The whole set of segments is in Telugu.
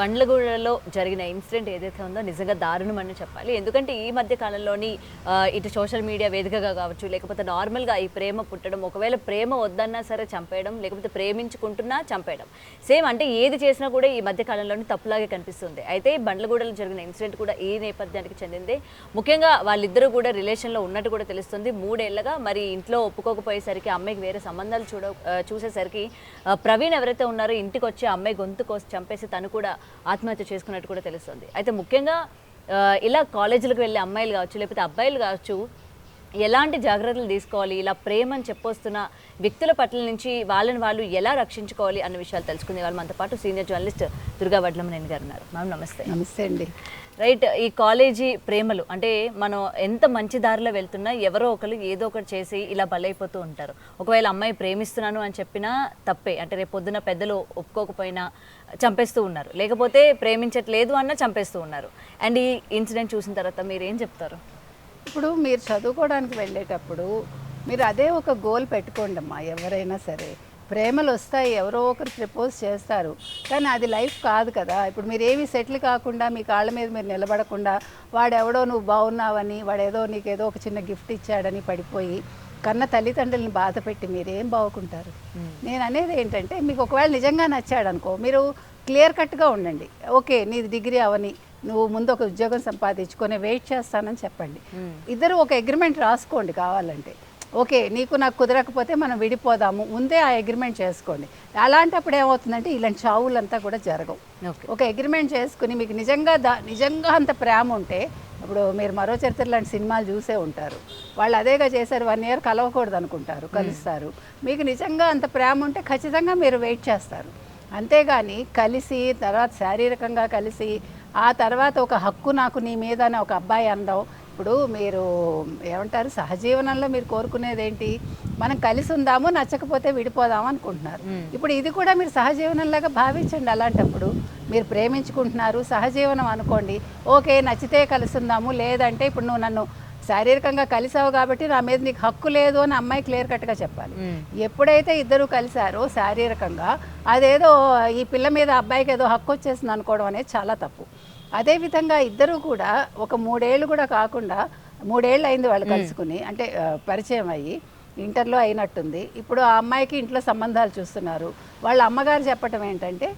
బండ్లగూడలో జరిగిన ఇన్సిడెంట్ ఏదైతే ఉందో నిజంగా దారుణమని చెప్పాలి. ఎందుకంటే ఈ మధ్య కాలంలోని ఇటు సోషల్ మీడియా వేదికగా కావచ్చు, లేకపోతే నార్మల్గా ఈ ప్రేమ పుట్టడం, ఒకవేళ ప్రేమ వద్దన్నా సరే చంపేయడం, లేకపోతే ప్రేమించుకుంటున్నా చంపేయడం, సేమ్ అంటే ఏది చేసినా కూడా ఈ మధ్య కాలంలోని తప్పులాగే కనిపిస్తుంది. అయితే బండ్లగూడలో జరిగిన ఇన్సిడెంట్ కూడా ఈ నేపథ్యానికి చెందిందే. ముఖ్యంగా వాళ్ళిద్దరూ కూడా రిలేషన్లో ఉన్నట్టు కూడా తెలుస్తుంది. 3 ఏళ్లుగా మరి ఇంట్లో ఒప్పుకోకపోయేసరికి అమ్మాయికి వేరే సంబంధాలు చూసేసరికి ప్రవీణ్ ఎవరైతే ఉన్నారో ఇంటికి వచ్చి అమ్మాయి గొంతు కోసి చంపేసి తను కూడా ఆత్మహత్య చేసుకున్నట్టు కూడా తెలుస్తుంది. అయితే ముఖ్యంగా ఇలా కాలేజీలకు వెళ్ళే అమ్మాయిలు కావచ్చు, లేకపోతే అబ్బాయిలు కావచ్చు, ఎలాంటి జాగ్రత్తలు తీసుకోవాలి, ఇలా ప్రేమని చెప్పొస్తున్న వ్యక్తుల పట్ల నుంచి వాళ్ళని వాళ్ళు ఎలా రక్షించుకోవాలి అన్న విషయాలు తెలుసుకునే వాళ్ళు మనతో పాటు సీనియర్ జర్నలిస్ట్ దుర్గా వడ్లమనేని గారు ఉన్నారు. మ్యామ్ నమస్తే. నమస్తే అండి. రైట్, ఈ కాలేజీ ప్రేమలు అంటే మనం ఎంత మంచి దారిలో వెళ్తున్నా ఎవరో ఒకరు ఏదో ఒకటి చేసి ఇలా బలైపోతూ ఉంటారు. ఒకవేళ అమ్మాయి ప్రేమిస్తున్నాను అని చెప్పినా తప్పే, అంటే రేపు పొద్దున పెద్దలు ఒప్పుకోకపోయినా చంపేస్తూ ఉన్నారు, లేకపోతే ప్రేమించట్లేదు అన్న చంపేస్తూ ఉన్నారు. అండ్ ఈ ఇన్సిడెంట్ చూసిన తర్వాత మీరు ఏం చెప్తారు? ఇప్పుడు మీరు చదువుకోవడానికి వెళ్ళేటప్పుడు మీరు అదే ఒక గోల్ పెట్టుకోండి అమ్మా. ఎవరైనా సరే ప్రేమలు వస్తాయి, ఎవరో ఒకరు ప్రపోజ్ చేస్తారు, కానీ అది లైఫ్ కాదు కదా. ఇప్పుడు మీరు ఏమీ సెటిల్ కాకుండా మీ కాళ్ళ మీద మీరు నిలబడకుండా వాడెవడో నువ్వు బాగున్నావని, వాడేదో నీకేదో ఒక చిన్న గిఫ్ట్ ఇచ్చాడని పడిపోయి కన్న తల్లిదండ్రులను బాధ పెట్టి మీరేం బాగుంటారు? నేను అనేది ఏంటంటే, మీకు ఒకవేళ నిజంగా నచ్చాడు అనుకో, మీరు క్లియర్ కట్గా ఉండండి. ఓకే, నీది డిగ్రీ అవని, నువ్వు ముందు ఒక ఉద్యోగం సంపాదించుకొని వెయిట్ చేస్తానని చెప్పండి. ఇద్దరు ఒక అగ్రిమెంట్ రాసుకోండి కావాలంటే. ఓకే, నీకు నాకు కుదరకపోతే మనం విడిపోదాము, ముందే ఆ అగ్రిమెంట్ చేసుకోండి. అలాంటప్పుడు ఏమవుతుందంటే ఇలాంటి చావులంతా కూడా జరగవు. ఒక అగ్రిమెంట్ చేసుకుని మీకు నిజంగా అంత ప్రేమ ఉంటే, ఇప్పుడు మీరు మరో చరిత్ర లాంటి సినిమాలు చూసే ఉంటారు, వాళ్ళు అదేగా చేశారు, 1 year కలవకూడదు అనుకుంటారు, కలుస్తారు. మీకు నిజంగా అంత ప్రేమ ఉంటే ఖచ్చితంగా మీరు వెయిట్ చేస్తారు. అంతేగాని కలిసి తర్వాత శారీరకంగా కలిసి ఆ తర్వాత ఒక హక్కు నాకు నీ మీద అని ఒక అబ్బాయి అనడం, ఇప్పుడు మీరు ఏమంటారు, సహజీవనంలో మీరు కోరుకునేది ఏంటి? మనం కలిసి ఉందాము, నచ్చకపోతే విడిపోదాము అనుకుంటున్నారు. ఇప్పుడు ఇది కూడా మీరు సహజీవనంలాగా భావించండి. అలాంటప్పుడు మీరు ప్రేమించుకుంటున్నారు, సహజీవనం అనుకోండి. ఓకే, నచ్చితే కలిసి ఉందాము, లేదంటే ఇప్పుడు నువ్వు నన్ను శారీరకంగా కలిసావు కాబట్టి నా మీద నీకు హక్కు లేదు అని అమ్మాయి క్లియర్ కట్గా చెప్పాలి. ఎప్పుడైతే ఇద్దరు కలిసారో శారీరకంగా, అదేదో ఈ పిల్ల మీద అబ్బాయికి ఏదో హక్కు వచ్చేసింది అనుకోవడం అనేది చాలా తప్పు. అదేవిధంగా ఇద్దరు కూడా ఒక 3 ఏళ్ళు కూడా కాకుండా 3 ఏళ్ళు అయింది వాళ్ళు కలుసుకుని, అంటే పరిచయం అయ్యి ఇంటర్లో అయినట్టుంది. ఇప్పుడు ఆ అమ్మాయికి ఇంట్లో సంబంధాలు చూస్తున్నారు. వాళ్ళ అమ్మగారు చెప్పటం ఏంటంటే,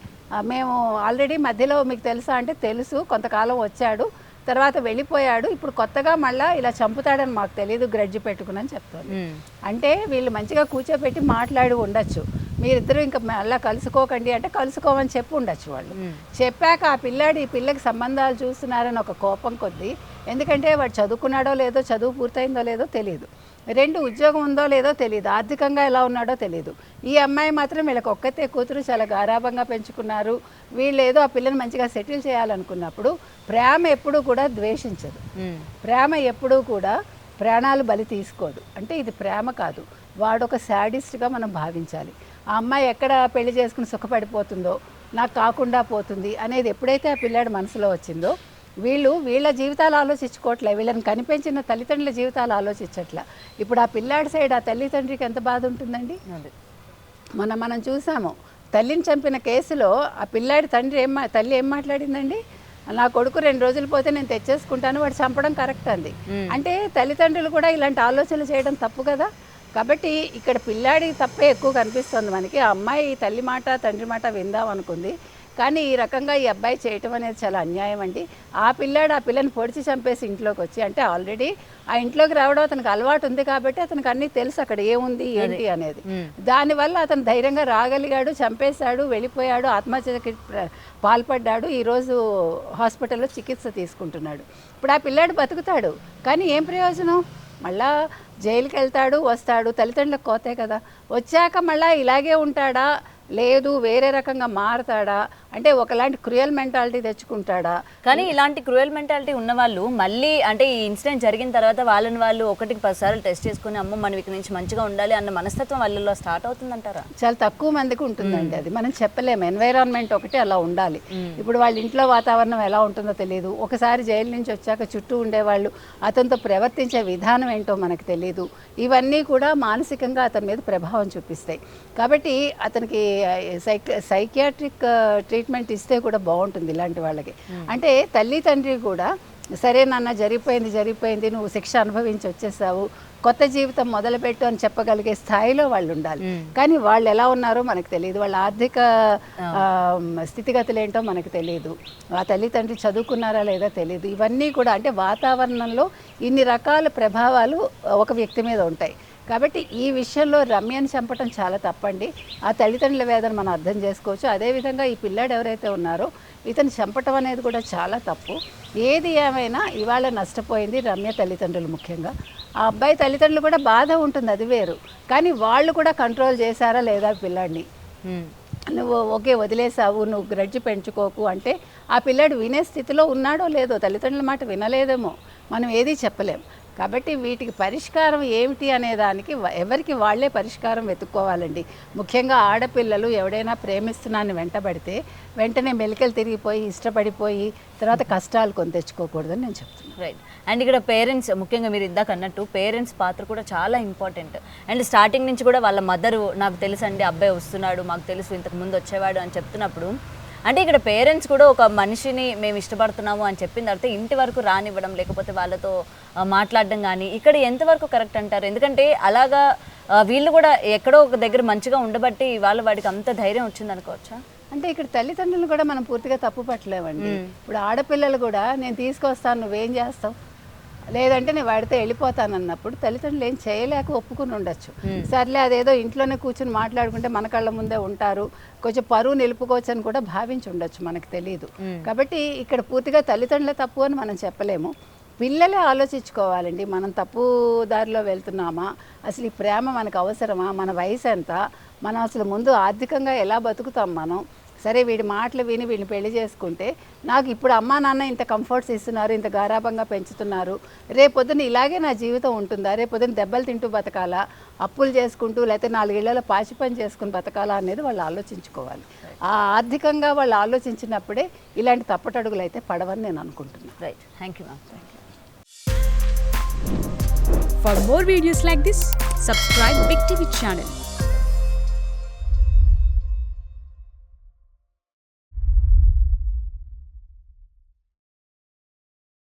మేము ఆల్రెడీ మధ్యలో మీకు తెలుసా అంటే తెలుసు, కొంతకాలం వచ్చాడు, తర్వాత వెళ్ళిపోయాడు, ఇప్పుడు కొత్తగా మళ్ళీ ఇలా చంపుతాడని మాకు తెలియదు, గ్రడ్జి పెట్టుకుని చెప్తాను. అంటే వీళ్ళు మంచిగా కూర్చోబెట్టి మాట్లాడి ఉండొచ్చు, మీరిద్దరూ ఇంకా మళ్ళీ కలుసుకోకండి అంటే కలుసుకోమని చెప్పి ఉండొచ్చు. వాళ్ళు చెప్పాక ఆ ఈ పిల్లకి సంబంధాలు చూస్తున్నారని ఒక కోపం కొద్దీ, ఎందుకంటే వాడు చదువుకున్నాడో లేదో, చదువు పూర్తయిందో లేదో తెలియదు, 2 ఉద్యోగం ఉందో లేదో తెలియదు, ఆర్థికంగా ఎలా ఉన్నాడో తెలియదు. ఈ అమ్మాయి మాత్రం వీళ్ళకి ఒక్కతే కూతురు, చాలా గారాభంగా పెంచుకున్నారు. వీళ్ళు ఏదో ఆ పిల్లని మంచిగా సెటిల్ చేయాలనుకున్నప్పుడు ప్రేమ ఎప్పుడూ కూడా ద్వేషించదు, ప్రేమ ఎప్పుడూ కూడా ప్రాణాలు బలి తీసుకోదు. అంటే ఇది ప్రేమ కాదు, వాడొక శాడిస్ట్గా మనం భావించాలి. ఆ అమ్మాయి ఎక్కడ పెళ్లి చేసుకుని సుఖపడిపోతుందో, నాకు కాకుండా పోతుంది అనేది ఎప్పుడైతే ఆ పిల్లాడి మనసులో వచ్చిందో, వీళ్ళ జీవితాలు ఆలోచించుకోవట్లే, వీళ్ళని కనిపించిన తల్లిదండ్రుల జీవితాలు ఆలోచించట్లే. ఇప్పుడు ఆ పిల్లాడి సైడ్ ఆ తల్లిదండ్రికి ఎంత బాధ ఉంటుందండి? మనం చూసాము, తల్లిని చంపిన కేసులో ఆ పిల్లాడి తల్లి ఏం మాట్లాడిందండి? నా కొడుకు 2 రోజులు పోతే నేను తెచ్చేసుకుంటాను, వాడు చంపడం కరెక్ట్ అంది. అంటే తల్లిదండ్రులు కూడా ఇలాంటి ఆలోచనలు చేయడం తప్పు కదా. కాబట్టి ఇక్కడ పిల్లాడి తప్పే ఎక్కువ కనిపిస్తుంది మనకి. ఆ అమ్మాయి తల్లి మాట తండ్రి మాట విందాం అనుకుంది, కానీ ఈ రకంగా ఈ అబ్బాయి చేయటం అనేది చాలా అన్యాయం అండి. ఆ పిల్లని పొడిచి చంపేసి ఇంట్లోకి వచ్చి, అంటే ఆల్రెడీ ఆ ఇంట్లోకి రావడం అతనికి అలవాటు ఉంది కాబట్టి అతనికి అన్నీ తెలుసు అక్కడ ఏముంది ఏంటి అనేది. దానివల్ల అతను ధైర్యంగా రాగలిగాడు, చంపేశాడు, వెళ్ళిపోయాడు, ఆత్మహత్యకి పాల్పడ్డాడు. ఈరోజు హాస్పిటల్లో చికిత్స తీసుకుంటున్నాడు. ఇప్పుడు ఆ పిల్లాడు బతుకుతాడు, కానీ ఏం ప్రయోజనం? మళ్ళా జైలుకి వెళ్తాడు, వస్తాడు, తల్లిదండ్రులకు కోతే కదా. వచ్చాక మళ్ళీ ఇలాగే ఉంటాడా, లేదు వేరే రకంగా మారతాడా, అంటే ఒకలాంటి క్రూయల్ మెంటాలిటీ తెచ్చుకుంటాడా? కానీ ఇలాంటి క్రూయల్ మెంటాలిటీ ఉన్న వాళ్ళు మళ్ళీ అంటే ఈ ఇన్సిడెంట్ జరిగిన తర్వాత వాళ్ళని వాళ్ళు 1-10 సార్లు టెస్ట్ చేసుకుని అమ్మ మనం ఇక్కడ నుంచి మంచిగా ఉండాలి అన్న మనస్తత్వం వాళ్ళలో స్టార్ట్ అవుతుందంటారా? చాలా తక్కువ మందికి ఉంటుందండి. అది మనం చెప్పలేము. ఎన్వైరాన్మెంట్ ఒకటి అలా ఉండాలి. ఇప్పుడు వాళ్ళ ఇంట్లో వాతావరణం ఎలా ఉంటుందో తెలియదు. ఒకసారి జైలు నుంచి వచ్చాక చుట్టూ ఉండేవాళ్ళు అతనితో ప్రవర్తించే విధానం ఏంటో మనకు తెలియదు. ఇవన్నీ కూడా మానసికంగా అతని మీద ప్రభావం చూపిస్తాయి. కాబట్టి అతనికి సైకియాట్రిక్ ట్రీట్మెంట్ ఇస్తే కూడా బాగుంటుంది ఇలాంటి వాళ్ళకి. అంటే తల్లి తండ్రి కూడా సరే నాన్న జరిగిపోయింది నువ్వు శిక్ష అనుభవించి వచ్చేసావు, కొత్త జీవితం మొదలుపెట్టు అని చెప్పగలిగే స్థాయిలో వాళ్ళు ఉండాలి. కానీ వాళ్ళు ఎలా ఉన్నారో మనకు తెలియదు, వాళ్ళ ఆర్థిక స్థితిగతులు ఏంటో మనకు తెలియదు, ఆ తల్లిదండ్రి చదువుకున్నారా లేదా తెలియదు. ఇవన్నీ కూడా అంటే వాతావరణంలో ఇన్ని రకాల ప్రభావాలు ఒక వ్యక్తి మీద ఉంటాయి. కాబట్టి ఈ విషయంలో రమ్యని చంపటం చాలా తప్పండి. ఆ తల్లిదండ్రుల వేదన మనం అర్థం చేసుకోవచ్చు. అదేవిధంగా ఈ పిల్లాడు ఎవరైతే ఉన్నారో ఇతను చంపటం అనేది కూడా చాలా తప్పు. ఏది ఏమైనా ఇవాళ నష్టపోయింది రమ్య తల్లిదండ్రులు ముఖ్యంగా. ఆ అబ్బాయి తల్లిదండ్రులు కూడా బాధ ఉంటుంది, అది వేరు. కానీ వాళ్ళు కూడా కంట్రోల్ చేశారా లేదా పిల్లాడిని, నువ్వు ఓకే వదిలేసావు నువ్వు గ్రడ్జి పెంచుకోకు అంటే ఆ పిల్లాడు వినే స్థితిలో ఉన్నాడో లేదో, తల్లిదండ్రుల మాట వినలేదేమో, మనం ఏదీ చెప్పలేం. కాబట్టి వీటికి పరిష్కారం ఏమిటి అనే దానికి ఎవరికి వాళ్ళే పరిష్కారం వెతుక్కోవాలండి. ముఖ్యంగా ఆడపిల్లలు ఎవడైనా ప్రేమిస్తున్నాన్ని వెంటబడితే వెంటనే మెలికలు తిరిగిపోయి ఇష్టపడిపోయి తర్వాత కష్టాలు కొని తెచ్చుకోకూడదని నేను చెప్తున్నాను. రైట్. అండ్ ఇక్కడ పేరెంట్స్ ముఖ్యంగా మీరు ఇందాక అన్నట్టు పేరెంట్స్ పాత్ర కూడా చాలా ఇంపార్టెంట్. అండ్ స్టార్టింగ్ నుంచి కూడా వాళ్ళ మదరు నాకు తెలుసు అండి అబ్బాయి వస్తున్నాడు, మాకు తెలుసు ఇంతకు ముందు వచ్చేవాడు అని చెప్తున్నప్పుడు అంటే ఇక్కడ పేరెంట్స్ కూడా ఒక మనిషిని మేము ఇష్టపడుతున్నాము అని చెప్పిన తర్వాత ఇంటి వరకు రానివ్వడం లేకపోతే వాళ్ళతో మాట్లాడడం కానీ ఇక్కడ ఎంతవరకు కరెక్ట్ అంటారు? ఎందుకంటే అలాగా వీళ్ళు కూడా ఎక్కడో ఒక దగ్గర మంచిగా ఉండబట్టి వాళ్ళ వాడికి అంత ధైర్యం వచ్చింది అనుకోవచ్చా? అంటే ఇక్కడ తల్లిదండ్రులు కూడా మనం పూర్తిగా తప్పు పట్టలేమండి. ఇప్పుడు ఆడపిల్లలు కూడా నేను తీసుకొస్తాను నువ్వేం చేస్తావు, లేదంటే నేను వాడితే వెళ్ళిపోతాను అన్నప్పుడు తల్లిదండ్రులు ఏం చేయలేక ఒప్పుకుని ఉండొచ్చు. సర్లే అదేదో ఇంట్లోనే కూర్చొని మాట్లాడుకుంటే మన కళ్ళ ముందే ఉంటారు, కొంచెం పరువు నిలుపుకోవచ్చు అని కూడా భావించి ఉండొచ్చు, మనకు తెలియదు. కాబట్టి ఇక్కడ పూర్తిగా తల్లిదండ్రులే తప్పు అని మనం చెప్పలేము. పిల్లలే ఆలోచించుకోవాలండి, మనం తప్పు దారిలో వెళ్తున్నామా, అసలు ఈ ప్రేమ మనకు అవసరమా, మన వయసు ఎంత, మనం అసలు ముందు ఆర్థికంగా ఎలా బతుకుతాం మనం. సరే వీడి మాటలు విని వీడిని పెళ్లి చేసుకుంటే నాకు ఇప్పుడు అమ్మా నాన్న ఇంత కంఫర్ట్స్ ఇస్తున్నారు, ఇంత గారాభంగా పెంచుతున్నారు, రేపొద్దున ఇలాగే నా జీవితం ఉంటుందా, రేపొద్దున దెబ్బలు తింటూ బతకాలా, అప్పులు చేసుకుంటూ లేకపోతే 4 ఏళ్లలో పాచి పని చేసుకుని బతకాలా అనేది వాళ్ళు ఆలోచించుకోవాలి. ఆ ఆర్థికంగా వాళ్ళు ఆలోచించినప్పుడే ఇలాంటి తప్పటడుగులు అయితే పడవని నేను అనుకుంటున్నాను. Right. Thank you ma'am. For more videos like this, subscribe Big TV channel.